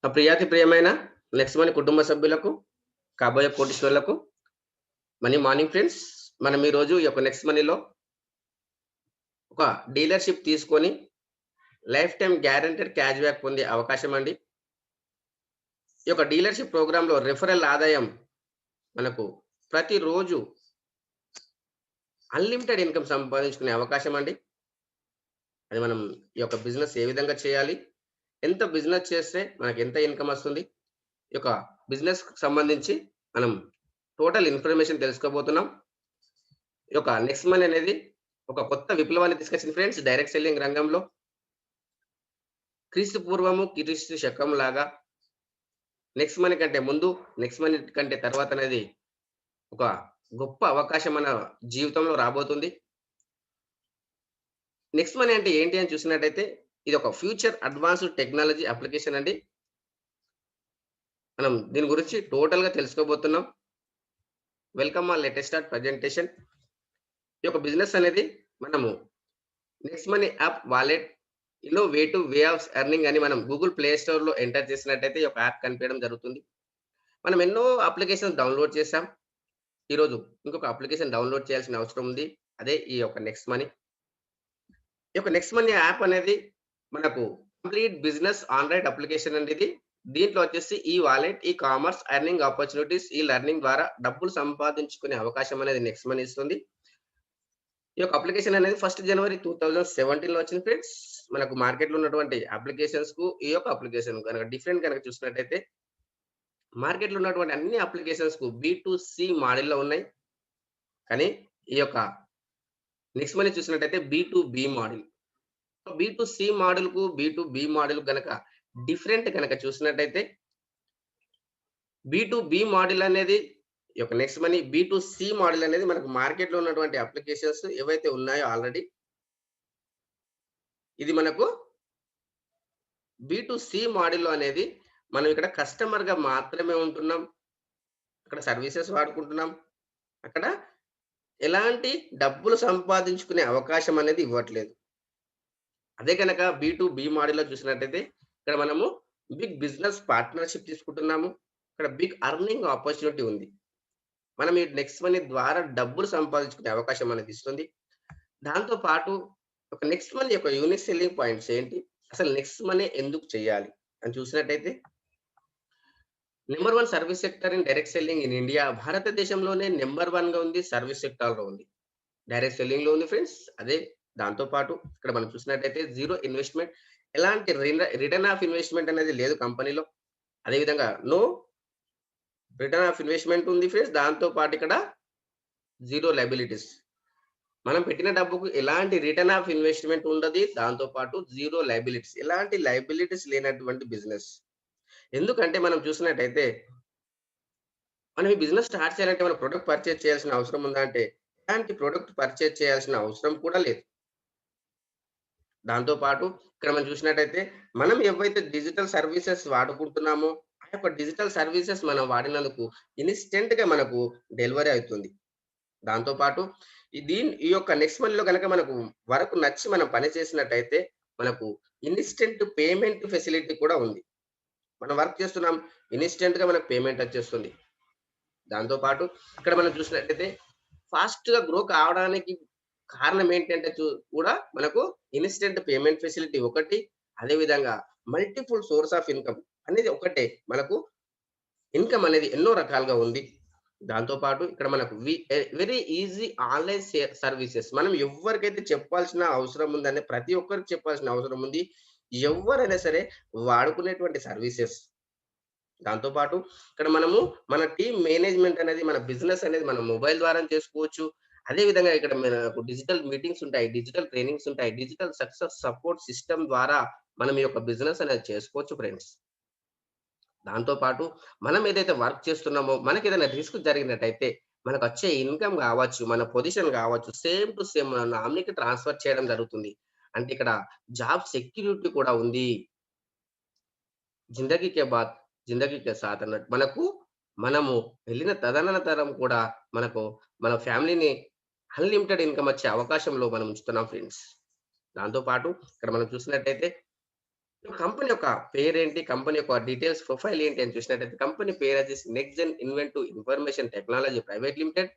ప్రియాతి ప్రియమైన next money కుటుంబ సభ్యులకు, కాబోయే కోటీశ్వరులకు మార్నింగ్ ఫ్రెండ్స్. మనం ఈరోజు ఈ యొక్క నెక్స్ట్ మనీలో ఒక డీలర్‌షిప్ తీసుకొని life time guaranteed cash back పొందే అవకాశం అండి. ఈ యొక్క డీలర్‌షిప్ ప్రోగ్రామ్‌లో రిఫరల్ ఆదాయం మనకు ప్రతిరోజు అన్‌లిమిటెడ్ ఇన్‌కమ్ సంపాదించుకునే అవకాశం అండి. అది మనం ఈ యొక్క బిజినెస్ ఏ విధంగా చేయాలి? ఎంత బిజినెస్ చేస్తే మనకెంత ఇన్‌కమ్ వస్తుంది? ఈ యొక్క బిజినెస్‌కి సంబంధించి మనం టోటల్ ఇన్ఫర్మేషన్ తెలుసుకోబోతున్నాం. ఈ యొక్క నెక్స్ట్ మనీ అనేది ఒక కొత్త విప్లవాన్ని తీసుకొచ్చింది ఫ్రెండ్స్ డైరెక్ట్ సెల్లింగ్ రంగంలో. క్రీస్తు పూర్వము, క్రీస్తు శకం లాగా నెక్స్ట్ మనీ కంటే ముందు, నెక్స్ట్ మనీ కంటే తర్వాత అనేది ఒక గొప్ప అవకాశం మన జీవితంలో రాబోతుంది. నెక్స్ట్ మనీ అంటే ఏంటి అని చూసినట్టయితే ఇది ఒక ఫ్యూచర్ అడ్వాన్స్డ్ టెక్నాలజీ అప్లికేషన్ అండి. మనం దీని గురించి టోటల్‌గా తెలుసుకోబోతున్నాం. Welcome all let us start presentation. ఈ యొక్క బిజినెస్ అనేది మనము next money app wallet innovative way of earning అని మనం గూగుల్ ప్లే స్టోర్‌లో ఎంటర్ చేసినట్టయితే ఈ యొక్క యాప్ కనిపియడం జరుగుతుంది. మనం ఎన్నో అప్లికేషన్స్ డౌన్‌లోడ్ చేసాం. ఈరోజు ఇంకొక అప్లికేషన్ డౌన్‌లోడ్ చేయాల్సిన అవసరం ఉంది. అదే ఈ యొక్క నెక్స్ట్ మనీ. ఈ యొక్క నెక్స్ట్ మనీ యాప్ అనేది మనకు కంప్లీట్ బిజినెస్ ఆండ్రాయిడ్ అప్లికేషన్ అండి ఇది. దీంట్లో వచ్చేసి ఈ wallet, e commerce, earning opportunities, ఈ లెర్నింగ్ ద్వారా డబ్బులు సంపాదించుకునే అవకాశం అనేది నెక్స్ట్ మనీ ఇస్తుంది. ఈ యొక్క అప్లికేషన్ అనేది ఫస్ట్ జనవరి 2017లో వచ్చింది ఫ్రెండ్స్. మనకు మార్కెట్‌లో ఉన్నటువంటి అప్లికేషన్స్‌కు ఈ యొక్క అప్లికేషన్ గనక డిఫరెంట్ గనక చూసినట్టయితే మార్కెట్‌లో ఉన్నటువంటి అన్ని అప్లికేషన్స్‌కు బి2సి మోడల్‌లో ఉన్నాయి. కానీ ఈ యొక్క నెక్స్ట్ మనీ చూసినట్టయితే బి2బి మోడల్. బి2సి మోడల్‌కు, బి2బి మోడల్ గనక డిఫరెంట్ గనక చూసినట్టయితే బి2బి మోడల్ అనేది ఈ యొక్క నెక్స్ట్ మనీ బి2సి మోడల్ అనేది మనకు మార్కెట్‌లో ఉన్నటువంటి అప్లికేషన్స్ ఏవైతే ఉన్నాయో ఆల్రెడీ ఇది మనకు బి2సి మోడల్‌లో అనేది మనం ఇక్కడ కస్టమర్‌గా మాత్రమే ఉంటున్నాం. అక్కడ సర్వీసెస్ వాడుకుంటున్నాం. అక్కడ ఎలాంటి డబ్బులు సంపాదించుకునే అవకాశం అనేది ఇవ్వట్లేదు. అదే గనక బి2బి మోడల్‌లో చూసినట్టయితే ఇక్కడ మనము బిగ్ బిజినెస్ పార్ట్నర్‌షిప్ తీసుకుంటున్నాము. ఇక్కడ బిగ్ ఎర్నింగ్ ఆపర్చునిటీ ఉంది. మనం ఈ నెక్స్ట్ మనీ ద్వారా డబ్బులు సంపాదించుకునే అవకాశం అనేది ఇస్తుంది. దాంతో పాటు ఒక నెక్స్ట్ మనీ యొక్క యూనిక్ సెల్లింగ్ పాయింట్స్ ఏంటి? అసలు నెక్స్ట్ మనీ ఎందుకు చేయాలి? అని చూసినట్టయితే number 1 service sector in direct selling in India. భారతదేశంలోనే నంబర్ 1గా ఉంది. సర్వీస్ సెక్టార్‌లో ఉంది. డైరెక్ట్ సెల్లింగ్‌లో ఉంది ఫ్రెండ్స్. అదే దాంతో పాటు ఇక్కడ మనం చూసినట్టయితే జీరో ఇన్వెస్ట్‌మెంట్ ఎలాంటి రిటర్న్ ఆఫ్ ఇన్వెస్ట్‌మెంట్ అనేది లేదు కంపెనీలో. అదే విధంగా నో రిటర్న్ ఆఫ్ ఇన్వెస్ట్‌మెంట్ ఉంది ఫ్రెండ్స్. దాంతో పాటు ఇక్కడ జీరో లయబిలిటీస్. మనం పెట్టిన డబ్బుకు ఎలాంటి రిటర్న్ ఆఫ్ ఇన్వెస్ట్‌మెంట్ ఉండది. దాంతో పాటు జీరో లయబిలిటీస్. ఎలాంటి లయబిలిటీస్ లేనటువంటి బిజినెస్. ఎందుకంటే మనం చూసినట్టయితే మనం ఈ బిజినెస్ స్టార్ట్ చేయాలంటే మనం ప్రొడక్ట్ పర్చేజ్ చేయాల్సిన అవసరం ఉందా అంటే, ఎలాంటి ప్రొడక్ట్ పర్చేజ్ చేయాల్సిన అవసరం కూడా లేదు. దాంతో పాటు ఇక్కడ మనం చూసినట్టయితే మనం ఏవైతే డిజిటల్ సర్వీసెస్ వాడుకుంటున్నామో, ఆ యొక్క డిజిటల్ సర్వీసెస్ మనం వాడినందుకు ఇన్‌స్టంట్‌గా మనకు డెలివరీ అయితుంది. దాంతో పాటు ఈ యొక్క నెక్స్ట్ మనీలో గనక మనకు వర్క్ నచ్చి మనం పని చేసినట్టయితే మనకు ఇన్‌స్టంట్ పేమెంట్ ఫెసిలిటీ కూడా ఉంది. మనం వర్క్ చేస్తున్నాం. ఇన్‌స్టంట్‌గా మనకు పేమెంట్ వచ్చేస్తుంది. దాంతో పాటు ఇక్కడ మనం చూసినట్టయితే ఫాస్ట్‌గా గ్రో కావడానికి కారణం ఏంటంటే కూడా మనకు ఇన్‌స్టంట్ పేమెంట్ ఫెసిలిటీ ఒకటి. అదే విధంగా మల్టిపుల్ సోర్స్ ఆఫ్ ఇన్‌కమ్ అనేది ఒకటే. మనకు ఇన్‌కమ్ అనేది ఎన్నో రకాలుగా ఉంది. దాంతో పాటు ఇక్కడ మనకు వెరీ ఈజీ ఆన్‌లైన్ సర్వీసెస్. మనం ఎవ్వరికైతే చెప్పాల్సిన అవసరం ఉందని ప్రతి ఒక్కరికి చెప్పాల్సిన అవసరం ఉంది. ఎవ్వరైనా సరే వాడుకునేటువంటి సర్వీసెస్. దాంతో పాటు ఇక్కడ మనము మన టీమ్ మేనేజ్‌మెంట్ అనేది మన బిజినెస్ అనేది మన మొబైల్ ద్వారా చేసుకోవచ్చు. అదే విధంగా ఇక్కడ మనకు డిజిటల్ మీటింగ్స్ ఉంటాయి. డిజిటల్ ట్రైనింగ్స్ ఉంటాయి. డిజిటల్ సక్సెస్ సపోర్ట్ సిస్టమ్ ద్వారా మనం ఈ యొక్క బిజినెస్ అనేది చేసుకోవచ్చు ఫ్రెండ్స్. దాంతో పాటు మనం ఏదైతే వర్క్ చేస్తున్నామో మనకేదైనా రిస్క్ జరిగినట్టయితే మనకొచ్చే ఇన్‌కమ్ గావచ్చు, మన పొజిషన్ గావచ్చు, సేమ్ టు సేమ్ మన నామినీకి ట్రాన్స్‌ఫర్ చేయడం జరుగుతుంది. అంటే ఇక్కడ జాబ్ సెక్యూరిటీ కూడా ఉంది. జిందగీ కే బాత్ జిందగీ కే సాత్ అన్నట్టు. మనము వెళ్ళిన తదనంతరం కూడా మనకు మన ఫ్యామిలీని అన్‌లిమిటెడ్ ఇన్‌కమ్ వచ్చే అవకాశంలో మనం ఉంచుతున్నాం ఫ్రెండ్స్. దాంతో పాటు ఇక్కడ మనం చూసినట్టయితే కంపెనీ యొక్క పేరేంటి? కంపెనీ యొక్క డీటెయిల్స్ ప్రొఫైల్ ఏంటి అని చూసినట్టయితే కంపెనీ పేరు వచ్చేసి next gen inventive information technology private limited.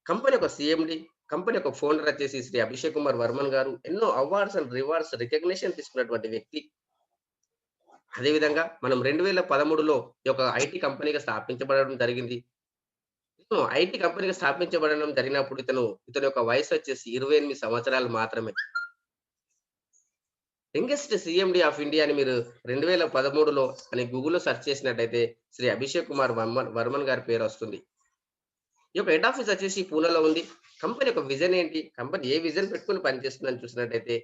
Company యొక్క సీఎండీ, కంపెనీ యొక్క ఫౌండర్ వచ్చేసి శ్రీ అభిషేక్ కుమార్ వర్మన్ గారు. ఎన్నో అవార్డ్స్ అండ్ రివార్డ్స్ రికగ్నిషన్ తీసుకున్నటువంటి వ్యక్తి. అదే విధంగా మనం 2013లో ఈ యొక్క ఐటీ కంపెనీగా స్థాపించబడడం జరిగింది. ఐటీ కంపెనీగా స్థాపించబడడం జరిగినప్పుడు ఇతని యొక్క వయసు వచ్చేసి 28 సంవత్సరాలు మాత్రమే. యంగెస్ట్ సీఎండీ ఆఫ్ ఇండియా అని మీరు 2013లో అని గూగుల్‌లో సెర్చ్ చేసినట్టయితే శ్రీ అభిషేక్ కుమార్ వర్మన్ గారి పేరొస్తుంది. ఈ యొక్క హెడ్ ఆఫీస్ వచ్చేసి పూణేలో ఉంది. కంపెనీ యొక్క విజన్ ఏంటి? కంపెనీ ఏ విజన్ పెట్టుకొని పనిచేస్తుందని చూసినట్టయితే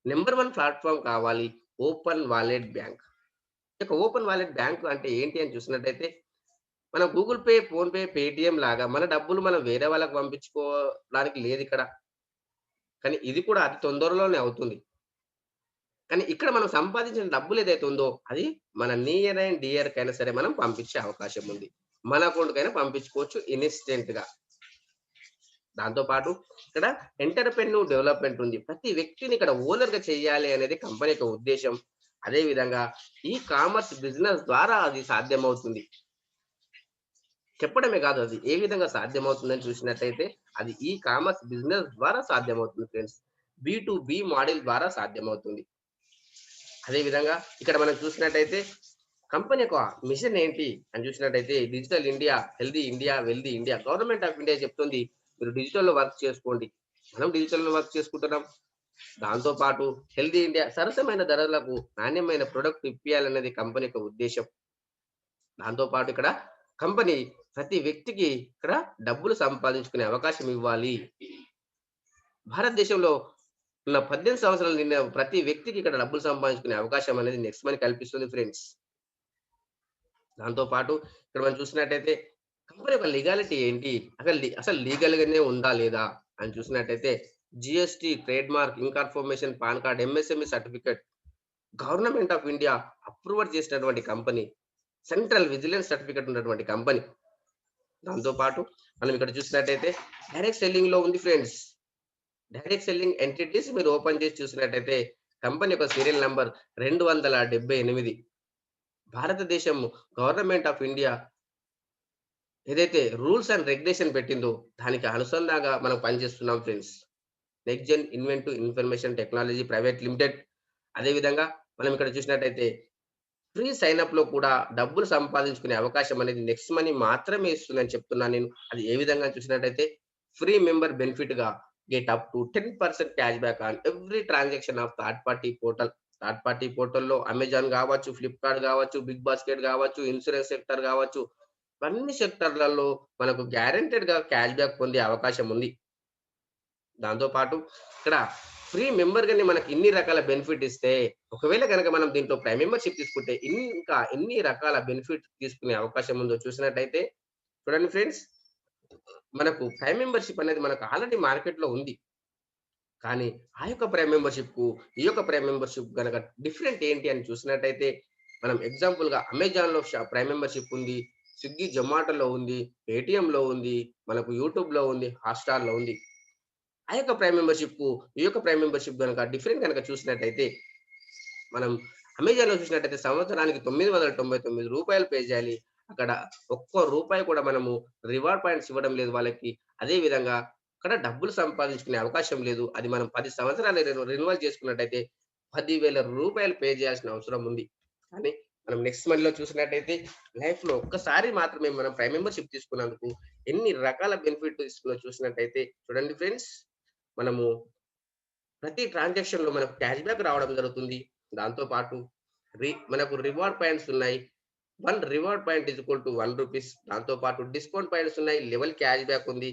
నంబర్ 1 ప్లాట్‌ఫార్మ్ కావాలి ఓపెన్ వాలెట్ బ్యాంక్. ఈ యొక్క ఓపెన్ వాలెట్ బ్యాంక్ అంటే ఏంటి అని చూసినట్టయితే మన గూగుల్ పే, ఫోన్‌పే, పేటీఎం లాగా మన డబ్బులు మనం వేరే వాళ్ళకి పంపించుకోవడానికి లేదిక్కడ. కానీ ఇది కూడా అతి తొందరలోనే అవుతుంది. కానీ ఇక్కడ మనం సంపాదించిన డబ్బులు ఏదైతే ఉందో, అది మన నియర్ అండ్ డియర్‌కైనా సరే మనం పంపించే అవకాశం ఉంది. మన అకౌంట్‌కైనా పంపించుకోవచ్చు ఇన్‌స్టెంట్‌గా. దాంతో పాటు ఇక్కడ ఎంటర్‌ప్రెన్యూర్ డెవలప్‌మెంట్ ఉంది. ప్రతి వ్యక్తిని ఇక్కడ ఓనర్‌గా చేయాలి అనేది కంపెనీ యొక్క ఉద్దేశ్యం. అదే విధంగా ఈ కామర్స్ బిజినెస్ ద్వారా అది సాధ్యమవుతుంది. చెప్పడమే కాదు అది ఏ విధంగా సాధ్యమవుతుందని చూసినట్టయితే, అది ఈ కామర్స్ బిజినెస్ ద్వారా సాధ్యమవుతుంది ఫ్రెండ్స్. బి మోడల్ ద్వారా సాధ్యమవుతుంది. అదే విధంగా ఇక్కడ మనం చూసినట్టయితే కంపెనీ యొక్క మిషన్ ఏంటి అని చూసినట్టయితే digital India, healthy India, wealthy India. Government of India చెప్తుంది మీరు డిజిటల్‌లో వర్క్ చేసుకోండి. మనం డిజిటల్‌లో వర్క్ చేసుకుంటున్నాం. దాంతో పాటు హెల్తీ ఇండియా సరసమైన ధరలకు నాణ్యమైన ప్రొడక్ట్ ఇప్పియాలనేది కంపెనీ యొక్క ఉద్దేశ్యం. దాంతో పాటు ఇక్కడ కంపెనీ ప్రతి వ్యక్తికి ఇక్కడ డబ్బులు సంపాదించుకునే అవకాశం ఇవ్వాలి. భారతదేశంలో ఉన్న 18 సంవత్సరాలు నిండిన ప్రతి వ్యక్తికి ఇక్కడ డబ్బులు సంపాదించుకునే అవకాశం అనేది నెక్స్ట్ మనీ కల్పిస్తుంది ఫ్రెండ్స్. దాంతో పాటు ఇక్కడ మనం చూసినట్టయితే కంపెనీ యొక్క లీగాలిటీ ఏంటి? అసలు లీగల్‌గానే ఉందా? లేదా? అని చూసినట్టయితే GST, trademark, incorporation, PAN card, MSME certificate government of India approval చేసినటువంటి కంపెనీ. సెంట్రల్ విజిలెన్స్ సర్టిఫికేట్ ఉన్నటువంటి కంపెనీ. దాంతో పాటు మనం ఇక్కడ చూసినట్టయితే డైరెక్ట్ సెల్లింగ్‌లో ఉంది ఫ్రెండ్స్. డైరెక్ట్ సెల్లింగ్ ఎంటిటీస్ మీరు ఓపెన్ చేసి చూసినట్టయితే కంపెనీ యొక్క సీరియల్ నంబర్ 278. భారతదేశం గవర్నమెంట్ ఆఫ్ ఇండియా ఏదైతే రూల్స్ అండ్ రెగ్యులేషన్ పెట్టిందో దానికి అనుసంధానంగా మనం పనిచేస్తున్నాం friends. Next gen inventive information technology private limited. అదే విధంగా మనం ఇక్కడ చూసినట్టయితే ఫ్రీ సైన్ అప్‌లో కూడా డబ్బులు సంపాదించుకునే అవకాశం అనేది నెక్స్ట్ మనీ మాత్రమే ఇస్తుందని చెప్తున్నాను నేను. అది ఏ విధంగా చూసినట్టయితే ఫ్రీ మెంబర్ బెనిఫిట్‌గా get up to 10% cash back on every transaction of third party portal. Third party పోర్టల్‌లో అమెజాన్ గావచ్చు, ఫ్లిప్‌కార్ట్ గావచ్చు, బిగ్ బాస్కెట్ గావచ్చు, ఇన్స్యూరెన్స్ సెక్టార్ గావచ్చు, అన్ని సెక్టార్‌లలో మనకు గ్యారంటెడ్‌గా క్యాష్ బ్యాక్ పొందే అవకాశం ఉంది. దాంతో పాటు ఇక్కడ ఫ్రీ మెంబర్‌గానే మనకి ఇన్ని రకాల బెనిఫిట్ ఇస్తే, ఒకవేళ గనక మనం దీంట్లో ప్రైమ్ మెంబర్‌షిప్ తీసుకుంటే ఇంకా ఎన్ని రకాల బెనిఫిట్ తీసుకునే అవకాశం ఉందో చూసినట్టయితే చూడండి ఫ్రెండ్స్, మనకు ప్రైమ్ మెంబర్‌షిప్ అనేది మనకు ఆల్రెడీ మార్కెట్‌లో ఉంది. కానీ ఆ యొక్క ప్రైమ్ మెంబర్‌షిప్‌కు, ఈ యొక్క ప్రైమ్ మెంబర్‌షిప్ గనక డిఫరెంట్ ఏంటి అని చూసినట్టయితే, మనం ఎగ్జాంపుల్‌గా అమెజాన్‌లో ప్రైమ్ మెంబర్‌షిప్ ఉంది. స్విగ్గీ, జొమాటోలో ఉంది. పేటీఎంలో ఉంది. మనకు యూట్యూబ్‌లో ఉంది. హాట్‌స్టార్‌లో ఉంది. ఆ యొక్క ప్రైమ్ మెంబర్‌షిప్‌కు, ఈ యొక్క ప్రైమ్ మెంబర్‌షిప్ గనక డిఫరెంట్ గనక చూసినట్టయితే, మనం అమెజాన్‌లో చూసినట్టయితే సంవత్సరానికి రూ. 999 పే చేయాలి. అక్కడ ఒక్క రూపాయి కూడా మనము రివార్డ్ పాయింట్స్ ఇవ్వడం లేదు వాళ్ళకి. అదే విధంగా అక్కడ డబ్బులు సంపాదించుకునే అవకాశం లేదు. అది మనం 10 సంవత్సరాలు రెన్యువల్ చేసుకున్నట్టయితే రూ. 10,000 పే చేయాల్సిన అవసరం ఉంది. కానీ మనం నెక్స్ట్ మనీలో చూసినట్టయితే లైఫ్‌లో ఒక్కసారి మాత్రమే మనం ప్రైమ్ మెంబర్‌షిప్ తీసుకున్నందుకు ఎన్ని రకాల బెనిఫిట్ ఇస్తుందో చూసినట్టయితే చూడండి ఫ్రెండ్స్. మనము ప్రతి ట్రాన్సాక్షన్‌లో మనకు క్యాష్ బ్యాక్ రావడం జరుగుతుంది. దాంతో పాటు మనకు రివార్డ్ పాయింట్స్ ఉన్నాయి. 1 reward point is equal to రూ. 1. దాంతో పాటు డిస్కౌంట్ పాయింట్స్ ఉన్నాయి. లెవెల్ క్యాష్ బ్యాక్ ఉంది.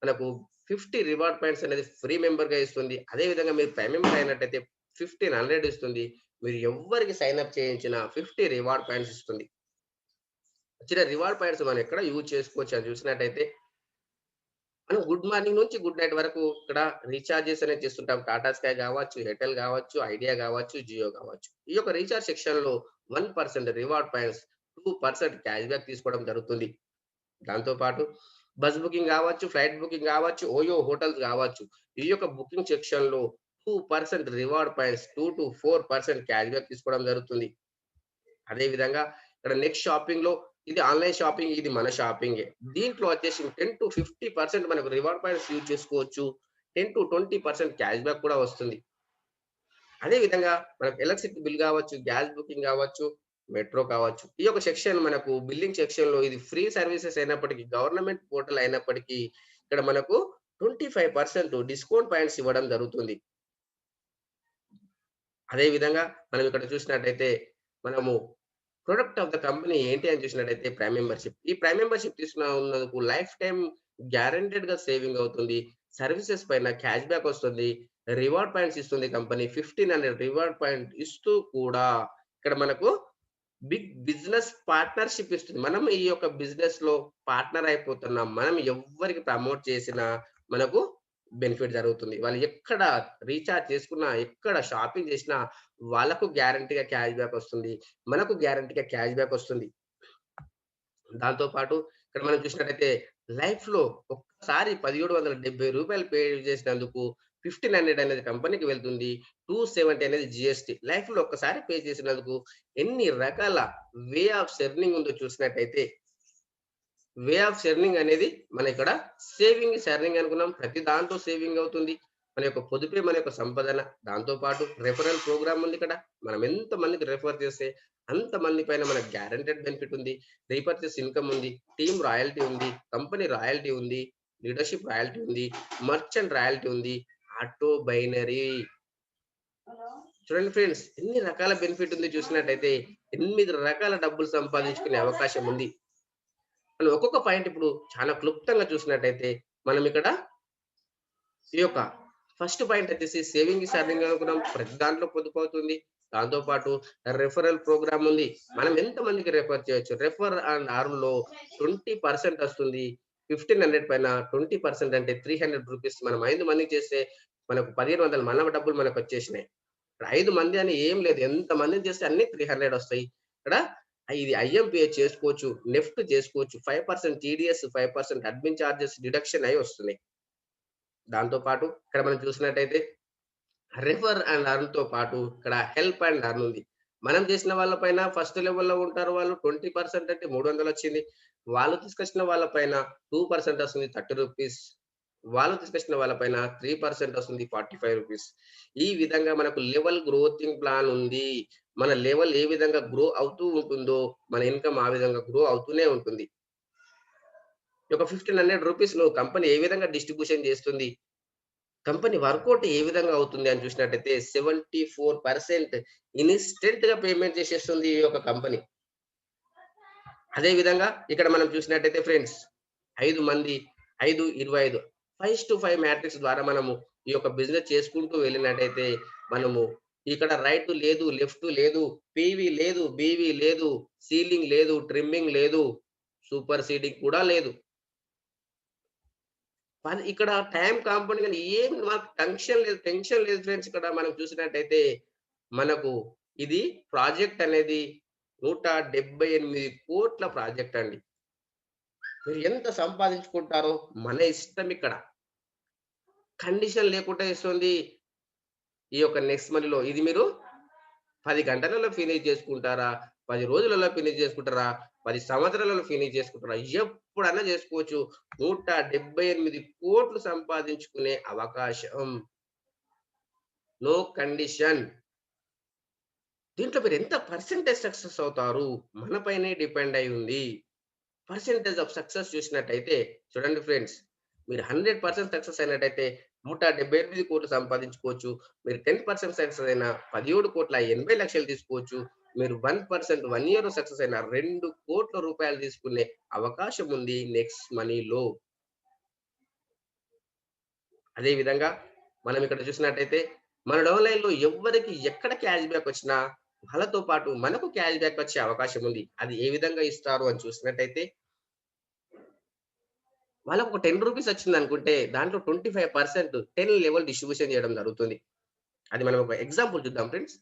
మనకు 50 రివార్డ్ పాయింట్స్ అనేది ఫ్రీ మెంబర్‌గా ఇస్తుంది. అదే విధంగా మీరు ప్రైమ్ మెంబర్ అయినట్టయితే 1500 ఇస్తుంది. మీరు ఎవ్వరికి సైన్ అప్ చేయించినా 50 రివార్డ్ పాయింట్స్ ఇస్తుంది. వచ్చిన రివార్డ్ పాయింట్స్ మనం ఎక్కడ యూజ్ చేసుకోవచ్చు అని చూసినట్టయితే మనం గుడ్ మార్నింగ్ నుంచి గుడ్ నైట్ వరకు ఇక్కడ రీచార్జెస్ అనేది చేస్తుంటాం. టాటా స్కై గావచ్చు, ఎయిర్టెల్ గావచ్చు, ఐడియా గావచ్చు, జియో గావచ్చు. ఈ యొక్క రీచార్జ్ సెక్షన్‌లో 1% రివార్డ్ పాయింట్స్, 2% క్యాష్ బ్యాక్ తీసుకోవడం జరుగుతుంది. దాంతో పాటు బస్ బుకింగ్ గావచ్చు, ఫ్లైట్ బుకింగ్ గావచ్చు, ఓయో హోటల్స్ గావచ్చు. ఈ యొక్క బుకింగ్ సెక్షన్‌లో 2% రివార్డ్ పాయింట్స్, 2-4% క్యాష్ బ్యాక్ తీసుకోవడం జరుగుతుంది. అదే విధంగా ఇక్కడ నెక్స్ట్ షాపింగ్‌లో ఇది ఆన్‌లైన్ షాపింగ్, ఇది మన షాపింగే. దీంట్లో వచ్చేసి 10-50% మనకు రివార్డ్ పాయింట్స్ యూజ్ చేసుకోవచ్చు. 10-20% క్యాష్ బ్యాక్ కూడా వస్తుంది. అదే విధంగా మనకు ఎలక్ట్రిసిటీ బిల్ కావచ్చు, గ్యాస్ బుకింగ్ కావచ్చు, మెట్రో కావచ్చు. ఈ యొక్క సెక్షన్ మనకు బిల్లింగ్ సెక్షన్‌లో ఇది ఫ్రీ సర్వీసెస్ అయినప్పటికీ, గవర్నమెంట్ పోర్టల్ అయినప్పటికీ ఇక్కడ మనకు 25% డిస్కౌంట్ పాయింట్స్ ఇవ్వడం జరుగుతుంది. అదే విధంగా మనం ఇక్కడ చూసినట్టయితే మనము ప్రొడక్ట్ ఆఫ్ ద కంపెనీ ఏంటి అని చూసినట్టయితే ప్రైమ్ మెంబర్‌షిప్. ఈ ప్రైమ్ మెంబర్‌షిప్ ఉన్నందుకు లైఫ్ టైమ్ గ్యారంటెడ్‌గా సేవింగ్ అవుతుంది. సర్వీసెస్ పైన క్యాష్ బ్యాక్ వస్తుంది. రివార్డ్ పాయింట్స్ ఇస్తుంది కంపెనీ. 1500 రివార్డ్ పాయింట్ ఇస్తూ కూడా ఇక్కడ మనకు బిగ్ బిజినెస్ పార్ట్నర్‌షిప్ ఇస్తుంది. మనం ఈ యొక్క బిజినెస్‌లో పార్ట్నర్ అయిపోతున్నాం. మనం ఎవ్వరికి ప్రమోట్ చేసినా మనకు బెనిఫిట్ జరుగుతుంది. వాళ్ళు ఎక్కడ రీచార్జ్ చేసుకున్నా, ఎక్కడ షాపింగ్ చేసినా వాళ్ళకు గ్యారంటీ‌గా క్యాష్ బ్యాక్ వస్తుంది. మనకు గ్యారంటీ‌గా క్యాష్ బ్యాక్ వస్తుంది. దాంతో పాటు ఇక్కడ మనం చూసినట్టయితే లైఫ్‌లో ఒక్కసారి రూ. 1770 పే చేసినందుకు 1500 అనేది కంపెనీకి వెళ్తుంది. 270 అనేది జీఎస్టీ. లైఫ్‌లో ఒక్కసారి పే చేసినందుకు ఎన్ని రకాల వే ఆఫ్ ఎర్నింగ్ ఉందో చూసినట్టయితే వే ఆఫ్ ఎర్నింగ్ అనేది మన ఇక్కడ ఎర్నింగ్ అనుకున్నాం. ప్రతి దాంట్లో సేవింగ్ అవుతుంది. మన యొక్క పొదుపే మన యొక్క సంపదన. దాంతో పాటు రెఫరల్ ప్రోగ్రామ్ ఉంది ఇక్కడ. మనం ఎంత మందికి రెఫర్ చేస్తే అంతమంది పైన మనకు గ్యారంటెడ్ బెనిఫిట్ ఉంది. రీపర్చేస్ ఇన్‌కమ్ ఉంది. టీమ్ రాయల్టీ ఉంది. కంపెనీ రాయల్టీ ఉంది. లీడర్‌షిప్ రాయల్టీ ఉంది. మర్చెంట్ రాయల్టీ ఉంది. ఆటో బైనరీ చూడండి ఫ్రెండ్స్, ఎన్ని రకాల బెనిఫిట్ ఉంది చూసినట్టయితే 8 రకాల డబ్బులు సంపాదించుకునే అవకాశం ఉంది. మనం ఒక్కొక్క పాయింట్ ఇప్పుడు చాలా క్లుప్తంగా చూసినట్టయితే మనం ఇక్కడ ఈ యొక్క ఫస్ట్ పాయింట్ వచ్చేసి సేవింగ్ ఈస్ ఎర్నింగ్ అనుకున్నాం. ప్రతి దాంట్లో పొదుపు అవుతుంది. దాంతో పాటు రెఫరల్ ప్రోగ్రామ్ ఉంది. మనం ఎంత మందికి రెఫర్ చేయొచ్చు. రెఫర్ అండ్ అర్న్‌లో 20% వస్తుంది. 1500 పైన 20% అంటే రూ. 300 మనం 5 మందికి చేస్తే మనకు 1500 మన డబ్బులు మనకొచ్చేసినాయి. ఇక్కడ 5 మంది అని ఏం లేదు. ఎంత మందిని చేస్తే అన్ని 300 వస్తాయి. ఇక్కడ ఇది ఐఎంపీఎస్ చేసుకోవచ్చు. నెఫ్ట్ చేసుకోవచ్చు. 5% టీడీఎస్, 5% అడ్మిన్ చార్జెస్ డిడక్షన్ అయ్యి వస్తున్నాయి. దాంతో పాటు ఇక్కడ మనం చూసినట్టయితే రెఫర్ అండ్ అర్న్‌తో పాటు ఇక్కడ హెల్ప్ అండ్ అర్న్ ఉంది. మనం చేసిన వాళ్ళ పైన ఫస్ట్ లెవెల్‌లో ఉంటారు వాళ్ళు. 20% అంటే 300 వచ్చింది. వాళ్ళు తీసుకొచ్చిన వాళ్ళ పైన 2% వస్తుంది రూ. 30. వాళ్ళు తీసుకొచ్చిన వాళ్ళ పైన 3% వస్తుంది రూ. 45. ఈ విధంగా మనకు లెవెల్ గ్రోతింగ్ ప్లాన్ ఉంది. మన లెవెల్ ఏ విధంగా గ్రో అవుతూ ఉంటుందో, మన ఇన్‌కమ్ ఆ విధంగా గ్రో అవుతూనే ఉంటుంది. ఈ యొక్క రూ. 1500 కంపెనీ ఏ విధంగా డిస్ట్రిబ్యూషన్ చేస్తుంది? కంపెనీ వర్కౌట్ ఏ విధంగా అవుతుంది అని చూసినట్టయితే 74% ఇన్‌స్టంట్‌గా పేమెంట్ చేసేస్తుంది ఈ యొక్క కంపెనీ. అదే విధంగా ఇక్కడ మనం చూసినట్టయితే ఫ్రెండ్స్ 5 మంది 5, 25 5:5 మ్యాట్రిక్స్ ద్వారా మనము ఈ యొక్క బిజినెస్ చేసుకుంటూ వెళ్ళినట్టయితే మనము ఇక్కడ రైట్ లేదు, లెఫ్ట్ లేదు, పీవీ లేదు, బీవీ లేదు, సీలింగ్ లేదు, ట్రిమ్మింగ్ లేదు, సూపర్ సీడింగ్ కూడా లేదు. ఇక్కడ టైమ్ కాంపౌండింగ్ అని ఏం మనకు టెన్షన్ లేదు ఫ్రెండ్స్. ఇక్కడ మనం చూసినట్టయితే మనకు ఇది ప్రాజెక్ట్ అనేది 178,00,00,000 ప్రాజెక్ట్ అండి. మీరు ఎంత సంపాదించుకుంటారో మన ఇష్టం ఇక్కడ. కండిషన్ లేకుండా ఇస్తుంది ఈ యొక్క నెక్స్ట్ మనీలో. ఇది మీరు 10 గంటలలో ఫినిష్ చేసుకుంటారా? 10 రోజులలో ఫినిష్ చేసుకుంటారా? 10 సంవత్సరాలలో ఫినిష్ చేసుకుంటారా? ఎప్పుడన్నా చేసుకోవచ్చు. 178,00,00,000 సంపాదించుకునే అవకాశం. No condition. దీంట్లో మీరు ఎంత పర్సెంటేజ్ సక్సెస్ అవుతారు? మన పైనే డిపెండ్ అయి ఉంది. పర్సెంటేజ్ ఆఫ్ సక్సెస్ చూసినట్టయితే చూడండి ఫ్రెండ్స్, మీరు 100% సక్సెస్ అయినట్టయితే 178,00,00,000 సంపాదించుకోవచ్చు. మీరు 10% సక్సెస్ అయినా 17,80,00,000 తీసుకోవచ్చు. మీరు 1% 1 ఇయర్‌లో సక్సెస్ అయినా రూ. 2,00,00,000 తీసుకునే అవకాశం ఉంది నెక్స్ట్ మనీలో. అదే విధంగా మనం ఇక్కడ చూసినట్టయితే మన డౌన్‌లైన్‌లో ఎవ్వరికి ఎక్కడ క్యాష్ బ్యాక్ వచ్చినా వాళ్ళతో పాటు మనకు క్యాష్ బ్యాక్ వచ్చే అవకాశం ఉంది. అది ఏ విధంగా ఇస్తారు అని చూసినట్టయితే వాళ్ళకి ఒక రూ. 10 వచ్చిందనుకుంటే దాంట్లో 25% 10 లెవెల్ డిస్ట్రిబ్యూషన్ చేయడం జరుగుతుంది. అది మనం ఒక ఎగ్జాంపుల్ చూద్దాం ఫ్రెండ్స్.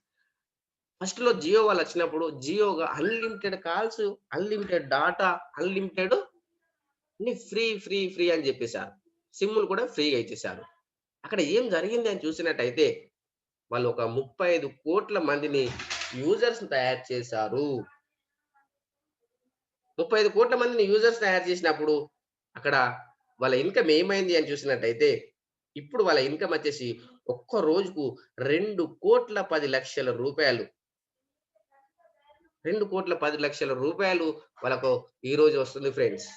ఫస్ట్‌లో జియో వాళ్ళొచ్చినప్పుడు జియోగా unlimited calls, unlimited data, unlimited అన్ని ఫ్రీ అని చెప్పేసారు. సిమ్‌లు కూడా ఫ్రీగా ఇచ్చేసారు. అక్కడ ఏం జరిగింది అని చూసినట్టయితే వాళ్ళు ఒక 35 కోట్ల మందిని యూజర్స్ తయారు చేశారు. 35 కోట్ల మందిని యూజర్స్ తయారు చేసినప్పుడు అక్కడ వాళ్ళ ఇన్‌కమ్ ఏమైంది అని చూసినట్టయితే, ఇప్పుడు వాళ్ళ ఇన్‌కమ్ వచ్చేసి ఒక్క రోజుకు 2,10,00,000 రూపాయలు. 2,10,00,000 రూపాయలు వాళ్ళకు ఈ రోజు వస్తుంది ఫ్రెండ్స్.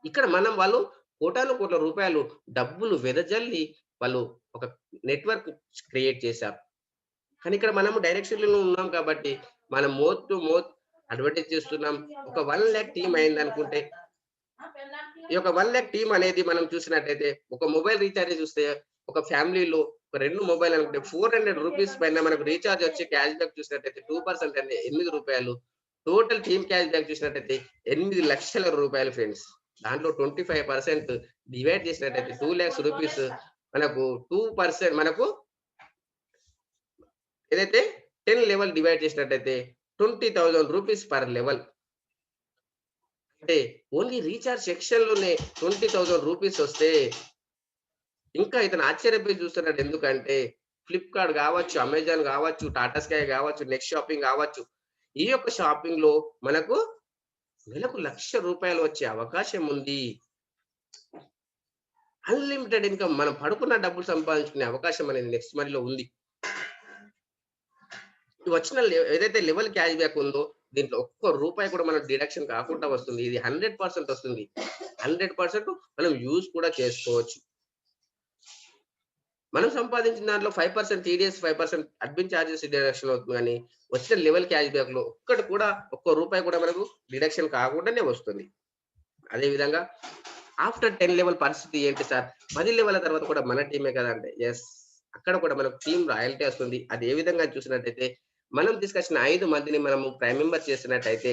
ఇక్కడ మనం వాళ్ళు కోటాను కోట్ల రూపాయలు డబ్బులు వెదజల్లి వాళ్ళు ఒక నెట్వర్క్ క్రియేట్ చేశారు. కానీ ఇక్కడ మనము డైరెక్షన్‌లో ఉన్నాం కాబట్టి, మనం మౌత్ టు మౌత్ అడ్వర్టైజ్ చేస్తున్నాం. ఒక 1,00,000 టీమ్ అయిందనుకుంటే, ఈ యొక్క 1,00,000 టీమ్ అనేది మనం చూసినట్టయితే, ఒక మొబైల్ రీచార్జ్ చూస్తే, ఒక ఫ్యామిలీలో ఒక 2 మొబైల్ అనుకుంటే ₹400 పైన మనకు రీచార్జ్ వచ్చి క్యాష్ బ్యాక్ చూసినట్టయితే 2% అంటే రూ. 8. టోటల్ టీమ్ క్యాష్ బ్యాక్ చూసినట్టయితే ₹8,00,000 ఫ్రెండ్స్. దాంట్లో 25% డివైడ్ చేసినట్టయితే ₹2,00,000 మనకు 2% మనకు ఏదైతే 10 లెవెల్ డివైడ్ చేసినట్టయితే ₹20,000 పర్ లెవెల్. అంటే ఓన్లీ రీచార్జ్ సెక్షన్‌లోనే ₹20,000 వస్తే, ఇంకా ఇతను ఆశ్చర్యపోయి చూస్తున్నాడు. ఎందుకంటే ఫ్లిప్‌కార్ట్ గావచ్చు, అమెజాన్ గావచ్చు, టాటా స్కై గావచ్చు, నెక్స్ట్ షాపింగ్ గావచ్చు. ఈ యొక్క షాపింగ్‌లో మనకు నెలకు ₹1,00,000 వచ్చే అవకాశం ఉంది. అన్‌లిమిటెడ్ ఇన్‌కమ్ మనం పడుకున్న డబ్బులు సంపాదించుకునే అవకాశం అనేది నెక్స్ట్ మనీలో ఉంది. ఈ వచ్చిన ఏదైతే లెవెల్ క్యాష్ బ్యాక్ ఉందో, దీంట్లో ఒక్క రూపాయి కూడా మనకు డిడక్షన్ కాకుండా వస్తుంది. ఇది 100% వస్తుంది. 100% మనం యూజ్ కూడా చేసుకోవచ్చు. మనం సంపాదించిన దాంట్లో 5% టీడీఎస్, 5% అడ్మిన్ చార్జెస్ డిడక్షన్ అవుతుంది గానీ, వచ్చిన లెవెల్ క్యాష్ బ్యాక్‌లో ఒక్కటి కూడా ఒక్క రూపాయి కూడా మనకు డిడక్షన్ కాకుండానే వస్తుంది. అదే విధంగా ఆఫ్టర్ 10 లెవెల్ పరిస్థితి ఏంటి సార్? 10 లెవెల్ తర్వాత కూడా మన టీమే కదా! అంటే యెస్. అక్కడ కూడా మనకు టీమ్ రాయల్టీ వస్తుంది. అది ఏ విధంగా చూసినట్టయితే, మనం తీసుకొచ్చిన 5 మందిని మనము ప్రైమ్ మెంబర్ చేసినట్టయితే,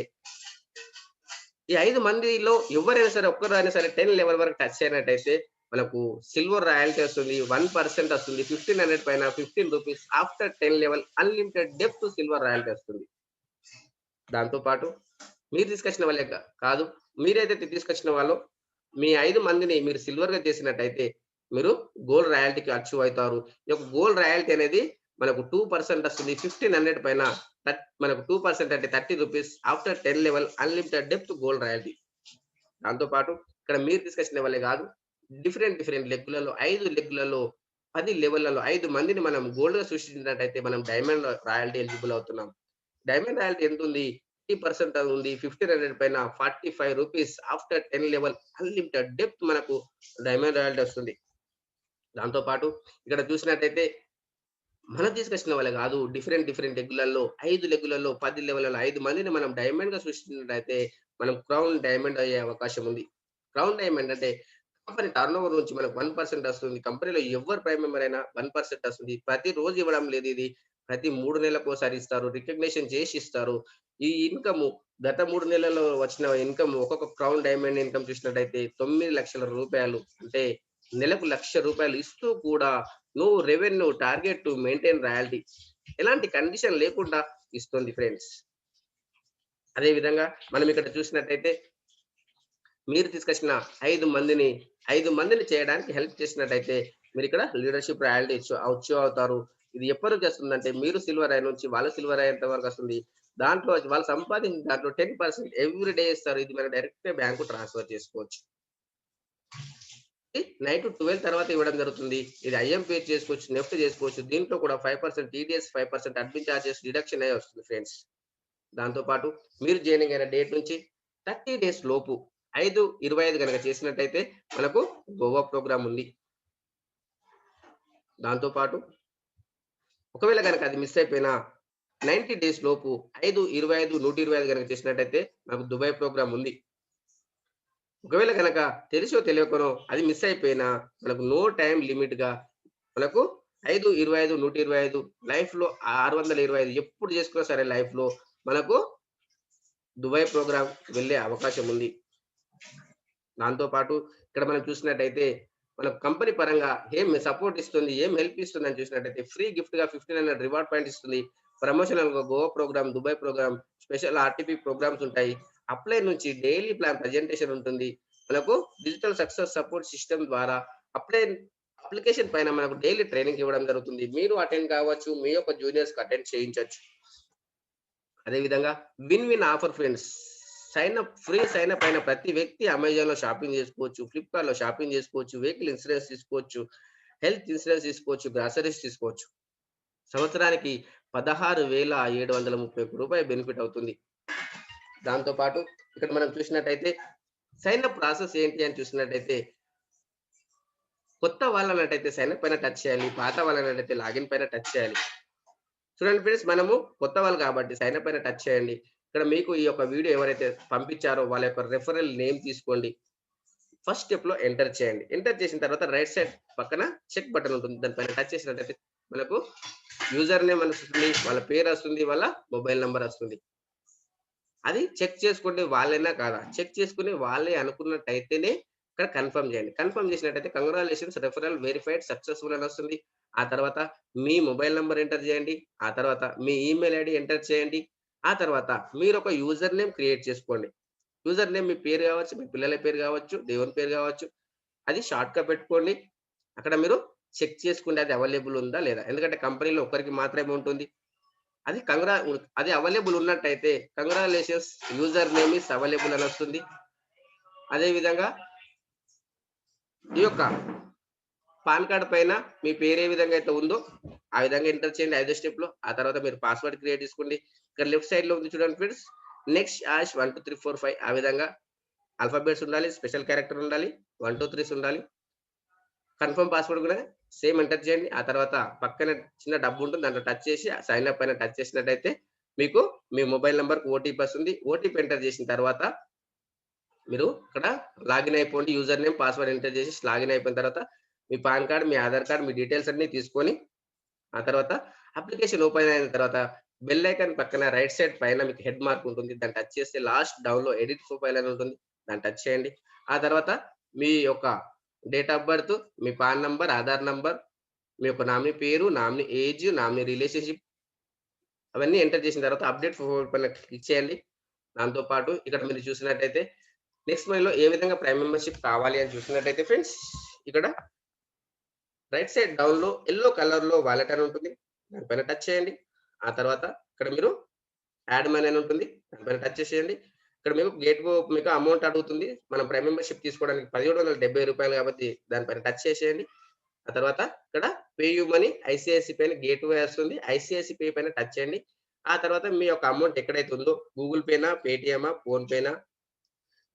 ఈ 5 మందిలో ఎవరైనా సరే ఒక్కరైనా సరే 10 లెవెల్ వరకు టచ్ అయినట్టయితే, మనకు సిల్వర్ రాయల్టీ వస్తుంది. 1% వస్తుంది. 1,500 పైన ₹15 after 10 level unlimited depth silver royalty వస్తుంది. దాంతో పాటు మీరు తీసుకొచ్చిన వాళ్ళే కాదు. మీరేదైతే తీసుకొచ్చిన వాళ్ళో మీ 5 మందిని మీరు సిల్వర్‌గా చేసినట్టయితే, మీరు గోల్డ్ రాయల్టీకి అచీవ్ అయితారు. ఈ యొక్క గోల్డ్ రాయల్టీ అనేది మనకు 2% వస్తుంది. 1,500 పైన మనకు 2% అంటే ₹30 after 10 level unlimited depth gold royalty. దాంతో పాటు ఇక్కడ మీరు తీసుకొచ్చిన వాళ్ళే కాదు. డిఫరెంట్ లెగ్‌లలో 5 లెగ్‌లలో 10 లెవెల్‌లలో 5 మందిని మనం గోల్డ్‌గా సృష్టించినట్టయితే మనం డైమండ్ రాయల్టీ ఎలిజిబుల్ అవుతున్నాం. డైమండ్ రాయల్టీ ఎంతుంది? 30% ఉంది. 1,500 పైన ₹45 ఆఫ్టర్ 10 లెవెల్ అన్‌లిమిటెడ్ డెప్త్ మనకు డైమండ్ రాయల్టీ వస్తుంది. దాంతో పాటు ఇక్కడ చూసినట్టయితే మనం తీసుకొచ్చిన వాళ్ళే కాదు. డిఫరెంట్ లెగ్‌లలో 5 లెగ్‌లలో 10 లెవెల్‌లలో 5 మందిని మనం డైమండ్‌గా సృష్టించినట్టయితే మనం క్రౌన్ డైమండ్ అయ్యే అవకాశం ఉంది. క్రౌన్ డైమండ్ అంటే కంపెనీ టర్నోవర్ నుంచి మనకు 1% వస్తుంది. కంపెనీలో ఎవ్వరు ప్రైమ్ మెంబర్ అయినా 1% వస్తుంది. ప్రతిరోజు ఇవ్వడం లేదు ఇది. ప్రతి 3 నెలలకోసారి ఇస్తారు. రికగ్నిషన్ చేసి ఇస్తారు. ఈ ఇన్‌కమ్ గత 3 నెలల్లో వచ్చిన ఇన్‌కమ్ ఒక్కొక్క క్రౌన్ డైమండ్ ఇన్‌కమ్ చూసినట్టయితే ₹9,00,000 అంటే నెలకు ₹1,00,000 ఇస్తూ కూడా no revenue target to maintain royalty. ఎలాంటి కండిషన్ లేకుండా ఇస్తుంది ఫ్రెండ్స్. అదే విధంగా మనం ఇక్కడ చూసినట్టయితే మీరు తీసుకొచ్చిన 5 మందిని చేయడానికి హెల్ప్ చేసినట్టయితే మీరిక్కడ లీడర్‌షిప్ రాయల్టీ అచీవ్ అవుతారు. ఇది ఎప్పటి నుంచి వస్తుందంటే మీరు సిల్వర్ అయ్యి నుంచి వాళ్ళు సిల్వర్ అయ్యేంత వరకు వస్తుంది. దాంట్లో వాళ్ళు సంపాదించిన దాంట్లో 10% ఎవ్రీ డే ఇస్తారు. ఇది మనం డైరెక్ట్‌గా బ్యాంకు ట్రాన్స్‌ఫర్ చేసుకోవచ్చు. ఇది నైట్ 12 తర్వాత ఇవ్వడం జరుగుతుంది. ఇది ఐఎంపీఎస్ చేసుకోవచ్చు, నెఫ్ట్ చేసుకోవచ్చు. దీంట్లో కూడా 5% టీడీఎస్, 5% అడ్మిన్ చార్జెస్ డిడక్షన్ అయ్యి వస్తుంది ఫ్రెండ్స్. దాంతో పాటు మీరు జాయినింగ్ అయిన డేట్ నుంచి 30 డేస్ లోపు 5/25 గనక చేసినట్టయితే మనకు గోవా ప్రోగ్రామ్ ఉంది. దాంతో పాటు ఒకవేళ గనక అది మిస్ అయిపోయినా 90 డేస్ లోపు 5/25, 125 గనక చేసినట్టయితే మనకు దుబాయ్ ప్రోగ్రామ్ ఉంది. ఒకవేళ గనక తెలిసో తెలియకనో అది మిస్ అయిపోయినా మనకు నో టైమ్ లిమిట్‌గా మనకు 5/25, 125 లైఫ్‌లో 625 ఎప్పుడు చేసుకున్నా సరే లైఫ్‌లో మనకు దుబాయ్ ప్రోగ్రామ్ వెళ్ళే అవకాశం ఉంది. దాంతో పాటు ఇక్కడ మనం చూసినట్టయితే మనకు కంపెనీ పరంగా ఏం సపోర్ట్ ఇస్తుంది, ఏం హెల్ప్ ఇస్తుందని చూసినట్టయితే ఫ్రీ గిఫ్ట్‌గా 1,500 రివార్డ్ పాయింట్స్ ఇస్తుంది. ప్రమోషనల్‌గా Goa program, Dubai program, special RTP programs ఉంటాయి. అప్లై నుంచి డైలీ ప్లాన్ ప్రజెంటేషన్ ఉంటుంది. మనకు డిజిటల్ సక్సెస్ సపోర్ట్ సిస్టమ్ ద్వారా అప్లై అప్లికేషన్ పైన మనకు డైలీ ట్రైనింగ్ ఇవ్వడం జరుగుతుంది. మీరు అటెండ్ కావచ్చు. మీ యొక్క జూనియర్స్‌కి అటెండ్ చేయించొచ్చు. అదే విధంగా win win offer friends. Sign up అయిన ప్రతి వ్యక్తి అమెజాన్‌లో షాపింగ్ చేసుకోవచ్చు. ఫ్లిప్‌కార్ట్‌లో షాపింగ్ చేసుకోవచ్చు. వెహికల్ ఇన్స్యూరెన్స్ తీసుకోవచ్చు. హెల్త్ ఇన్స్యూరెన్స్ తీసుకోవచ్చు. గ్రాసరీస్ తీసుకోవచ్చు. సంవత్సరానికి రూ. 16,731 బెనిఫిట్ అవుతుంది. దాంతో పాటు ఇక్కడ మనం చూసినట్టయితే సైన్ అప్ ప్రాసెస్ ఏంటి అని చూసినట్టయితే కొత్త వాళ్ళనట్టయితే సైన్ అప్ పైన టచ్ చేయాలి. పాత వాళ్ళనట్టయితే లాగిన్ పైన టచ్ చేయాలి. చూడండి ఫ్రెండ్స్, మనము కొత్త వాళ్ళు కాబట్టి సైన్ అప్ పైన టచ్ చేయండి. ఇక్కడ మీకు ఈ యొక్క వీడియో ఎవరైతే పంపించారో వాళ్ళ యొక్క రిఫరల్ నేమ్ తీసుకోండి. ఫస్ట్ స్టెప్‌లో ఎంటర్ చేయండి. ఎంటర్ చేసిన తర్వాత రైట్ సైడ్ పక్కన చెక్ బటన్ ఉంటుంది. దాని పైన టచ్ చేసినట్టయితే మనకు యూజర్ నేమ్ అని వస్తుంది. వాళ్ళ పేరు వస్తుంది. వాళ్ళ మొబైల్ నంబర్ వస్తుంది. అది చెక్ చేసుకోండి వాళ్ళేనా కాదా? చెక్ చేసుకొని వాళ్ళే అనుకున్నట్టయితేనే ఇక్కడ కన్ఫర్మ్ చేయండి. కన్ఫర్మ్ చేసినట్టయితే కంగ్రాచ్యులేషన్స్ రిఫరల్ వెరిఫైడ్ సక్సెస్‌ఫుల్ అని వస్తుంది. ఆ తర్వాత మీ మొబైల్ నంబర్ ఎంటర్ చేయండి. ఆ తర్వాత మీ ఈమెయిల్ ఐడీ ఎంటర్ చేయండి. ఆ తర్వాత మీరొక యూజర్ నేమ్ క్రియేట్ చేసుకోండి. యూజర్ నేమ్ మీ పేరు గావచ్చు, మీ పిల్లల పేరు గావచ్చు, దేవుని పేరు గావచ్చు. అది షార్ట్‌గా పెట్టుకోండి. అక్కడ మీరు చెక్ చేసుకోండి అది అవైలబుల్ ఉందా లేదా? ఎందుకంటే కంపెనీలో ఒక్కరికి మాత్రమే ఉంటుంది. అది అది అవైలబుల్ ఉన్నట్టయితే congratulations user name is available అని వస్తుంది. అదే విధంగా ఈ యొక్క పాన్ కార్డ్ పైన మీ పేరు ఏ విధంగా అయితే ఉందో ఆ విధంగా ఎంటర్ చేయండి ఐదో స్టెప్‌లో. ఆ తర్వాత మీరు పాస్వర్డ్ క్రియేట్ చేసుకోండి. ఇక్కడ లెఫ్ట్ సైడ్‌లో ఉంది చూడండి ఫ్రెండ్స్. నెక్స్ట్ హాష్ 1, 2, 3, 4, 5 ఆ విధంగా ఆల్ఫాబెట్స్ ఉండాలి. స్పెషల్ క్యారెక్టర్ ఉండాలి. 1, 2, 3 ఉండాలి. కన్ఫర్మ్ పాస్వర్డ్ కూడా సేమ్ ఎంటర్ చేయండి. ఆ తర్వాత పక్కన చిన్న డబ్బు ఉంటుంది. దాంట్లో టచ్ చేసి సైన్ అప్ పైన టచ్ చేసినట్టయితే మీకు మీ మొబైల్ నంబర్‌కి ఓటీపీ వస్తుంది. ఓటీపీ ఎంటర్ చేసిన తర్వాత మీరు ఇక్కడ లాగిన్ అయిపోండి. యూజర్ నేమ్, పాస్వర్డ్ ఎంటర్ చేసేసి లాగిన్ అయిపోయిన తర్వాత మీ పాన్ కార్డ్, మీ ఆధార్ కార్డ్, మీ డీటెయిల్స్ అన్నీ తీసుకొని ఆ తర్వాత అప్లికేషన్ ఓపెన్ అయిన తర్వాత బెల్ ఐకాన్ పక్కన రైట్ సైడ్ పైన మీకు హెడ్ మార్క్ ఉంటుంది. దాన్ని టచ్ చేస్తే లాస్ట్ డౌన్‌లో ఎడిట్ ప్రొఫైల్ అని ఉంటుంది. దాన్ని టచ్ చేయండి. ఆ తర్వాత మీ యొక్క డేట్ ఆఫ్ బర్త్, మీ పాన్ నంబర్, ఆధార్ నంబర్, మీ యొక్క నామినీ పేరు, నామినీ ఏజ్, నామినీ రిలేషన్‌షిప్ అవన్నీ ఎంటర్ చేసిన తర్వాత అప్డేట్ ప్రొఫైల్ పైన క్లిక్ చేయండి. దాంతో పాటు ఇక్కడ మీరు చూసినట్టయితే నెక్స్ట్ మనలో ఏ విధంగా ప్రైమ్ మెంబర్‌షిప్ కావాలి అని చూసినట్టయితే ఫ్రెండ్స్ ఇక్కడ రైట్ సైడ్ డౌన్‌లో యెల్లో కలర్‌లో వాలెట్ అని ఉంటుంది. దానిపైన టచ్ చేయండి. ఆ తర్వాత ఇక్కడ మీరు యాడ్ మనీ అని ఉంటుంది. దానిపైన టచ్ చేసేయండి. ఇక్కడ మీకు అమౌంట్ అడుగుతుంది. మనం ప్రైమ్ మెంబర్‌షిప్ తీసుకోవడానికి రూ. 1770 కాబట్టి దానిపైన టచ్ చేసేయండి. ఆ తర్వాత ఇక్కడ పే యూ మనీ ఐసీఐసీ పైన గేట్‌వే వస్తుంది. ఐసీఐసీ పే పైన టచ్ చేయండి. ఆ తర్వాత మీ యొక్క అమౌంట్ ఎక్కడైతే ఉందో గూగుల్ పేనా, పేటీఎమా, ఫోన్ పేనా,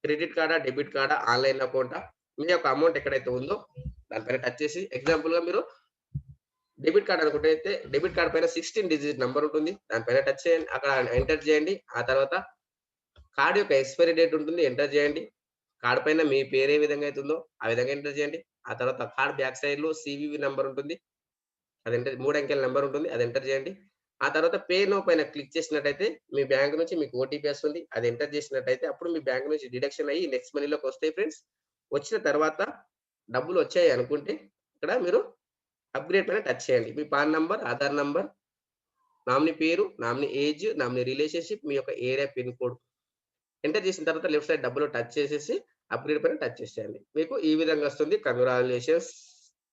క్రెడిట్ కార్డా, డెబిట్ కార్డా, ఆన్‌లైన్ అకౌంటా, మీ యొక్క అమౌంట్ ఎక్కడైతే ఉందో దానిపైన టచ్ చేసి ఎగ్జాంపుల్‌గా మీరు డెబిట్ కార్డ్ అనుకుంటే డెబిట్ కార్డ్ పైన 16 డిజిట్ నంబర్ ఉంటుంది. దానిపైన టచ్ చేయండి. అక్కడ ఎంటర్ చేయండి. ఆ తర్వాత కార్డ్ యొక్క ఎక్స్‌పైరీ డేట్ ఉంటుంది. ఎంటర్ చేయండి. కార్డ్ పైన మీ పేరు ఏ విధంగా అయితే ఉందో ఆ విధంగా ఎంటర్ చేయండి. ఆ తర్వాత కార్డ్ బ్యాక్ సైడ్‌లో సీవీవీ నంబర్ ఉంటుంది. అది ఎంటర్ 3 అంకెల నంబర్ ఉంటుంది. అది ఎంటర్ చేయండి. ఆ తర్వాత పే నౌ పైన క్లిక్ చేసినట్టయితే మీ బ్యాంక్ నుంచి మీకు ఓటీపీ వస్తుంది. అది ఎంటర్ చేసినట్టయితే అప్పుడు మీ బ్యాంక్ నుంచి డిడక్షన్ అయ్యి నెక్స్ట్ మనీలోకి వస్తాయి ఫ్రెండ్స్. వచ్చిన తర్వాత డబ్బులు వచ్చాయి అనుకుంటే ఇక్కడ మీరు అప్‌గ్రేడ్ పైన టచ్ చేయండి. మీ PAN number, Aadhaar number, nominee పేరు, నామినీ ఏజ్, నామినీ రిలేషన్‌షిప్, మీ యొక్క ఏరియా పిన్ కోడ్ ఎంటర్ చేసిన తర్వాత లెఫ్ట్ సైడ్ డబ్బులో టచ్ చేసేసి అప్‌గ్రేడ్ పైన టచ్ చేసేయండి. మీకు ఈ విధంగా వస్తుంది. కంగ్రాచ్యులేషన్స్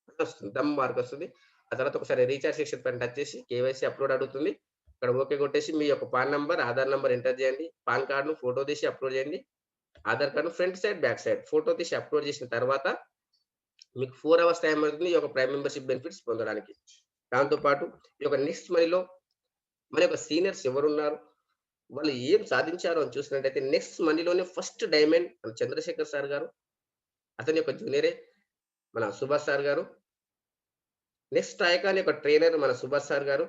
అని వస్తుంది. థంబ్ మార్క్ వస్తుంది. ఆ తర్వాత ఒకసారి రీచార్జ్ సెక్షన్ పైన టచ్ చేసి కేవైసీ అప్‌లోడ్ అడుగుతుంది. ఇక్కడ ఓకే కొట్టేసి మీ యొక్క pan number, Aadhaar number enter చేయండి. పాన్ కార్డ్‌ను ఫోటో తీసి అప్‌లోడ్ చేయండి. ఆధార్ కార్డ్‌ను front side, back side photo తీసి అప్‌లోడ్ చేసిన తర్వాత మీకు 4 అవర్స్ టైమ్ పడుతుంది. ఈ యొక్క ప్రైమ్ మెంబర్‌షిప్ బెనిఫిట్స్ పొందడానికి. దాంతో పాటు ఈ యొక్క నెక్స్ట్ మనీలో మన యొక్క సీనియర్స్ ఎవరున్నారు? వాళ్ళు ఏం సాధించారు అని చూసినట్టయితే నెక్స్ట్ మనీలోనే ఫస్ట్ డైమండ్ మన చంద్రశేఖర్ సార్ గారు. అతని యొక్క జూనియరే మన సుభాష్ సార్ గారు. నెక్స్ట్ ఐకాన్ యొక్క ట్రైనర్ మన సుభాష్ సార్ గారు.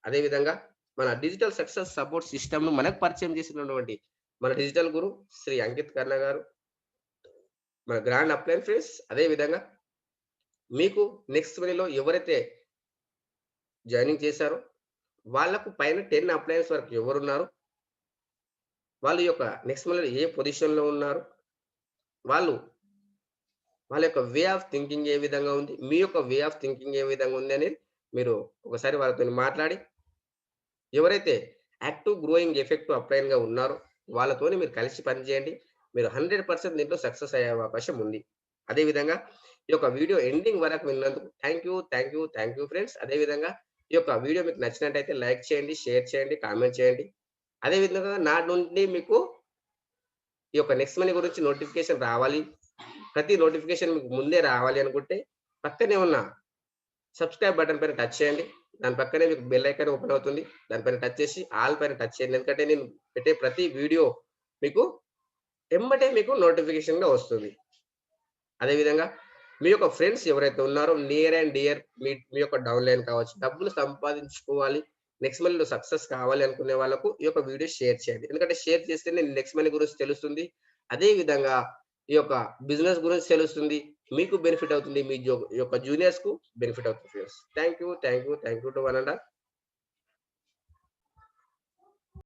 అదే విధంగా మన డిజిటల్ సక్సెస్ సపోర్ట్ సిస్టమ్‌ను మనకు పరిచయం చేసినటువంటి మన డిజిటల్ గురు శ్రీ అంకిత్ కర్ణ గారు. మన గ్రాండ్ అప్లయన్స్ ఫ్రెండ్స్. అదే విధంగా మీకు నెక్స్ట్ మనీలో ఎవరైతే జాయినింగ్ చేశారో వాళ్ళకు పైన 10 అప్లయన్స్ వరకు ఎవరున్నారు? వాళ్ళ యొక్క నెక్స్ట్ మనీలో ఏ పొజిషన్‌లో ఉన్నారు? వాళ్ళు వాళ్ళ యొక్క వే ఆఫ్ థింకింగ్ ఏ విధంగా ఉంది? మీ యొక్క వే ఆఫ్ థింకింగ్ ఏ విధంగా ఉంది అనేది మీరు ఒకసారి వాళ్ళతోని మాట్లాడి ఎవరైతే యాక్టివ్, గ్రోయింగ్, ఎఫెక్టివ్ అప్లయన్‌గా ఉన్నారో వాళ్ళతోని మీరు కలిసి పని చేయండి. మీరు 100% దీంట్లో సక్సెస్ అయ్యే అవకాశం ఉంది. అదే విధంగా ఈ యొక్క వీడియో ఎండింగ్ వరకు విన్నందుకు థ్యాంక్ యూ ఫ్రెండ్స్. అదే విధంగా ఈ యొక్క వీడియో మీకు నచ్చినట్టయితే లైక్ చేయండి, షేర్ చేయండి, కామెంట్ చేయండి. అదే విధంగా నా నుండి మీకు ఈ యొక్క నెక్స్ట్ మనీ గురించి నోటిఫికేషన్ రావాలి. ప్రతి నోటిఫికేషన్ మీకు ముందే రావాలి అనుకుంటే పక్కనే ఉన్న సబ్స్క్రైబ్ బటన్ పైన టచ్ చేయండి. దాని పక్కనే మీకు బెల్ ఐకాన్ ఓపెన్ అవుతుంది. దానిపైన టచ్ చేసి ఆల్ పైన టచ్ చేయండి. ఎందుకంటే నేను పెట్టే ప్రతి వీడియో మీకు ఎమ్మటే మీకు నోటిఫికేషన్‌గా వస్తుంది. అదే విధంగా మీ యొక్క ఫ్రెండ్స్ ఎవరైతే ఉన్నారో నియర్ అండ్ డియర్ మీ యొక్క డౌన్‌లైన్ కావచ్చు, డబ్బులు సంపాదించుకోవాలి, నెక్స్ట్ మనీలో సక్సెస్ కావాలి అనుకునే వాళ్ళకు ఈ యొక్క వీడియో షేర్ చేయండి. ఎందుకంటే షేర్ చేస్తేనే నెక్స్ట్ మనీ గురించి తెలుస్తుంది. అదే విధంగా ఈ యొక్క బిజినెస్ గురించి తెలుస్తుంది. మీకు బెనిఫిట్ అవుతుంది. మీ యొక్క జూనియర్స్‌కు బెనిఫిట్ అవుతుంది friends. Thank you to one and all.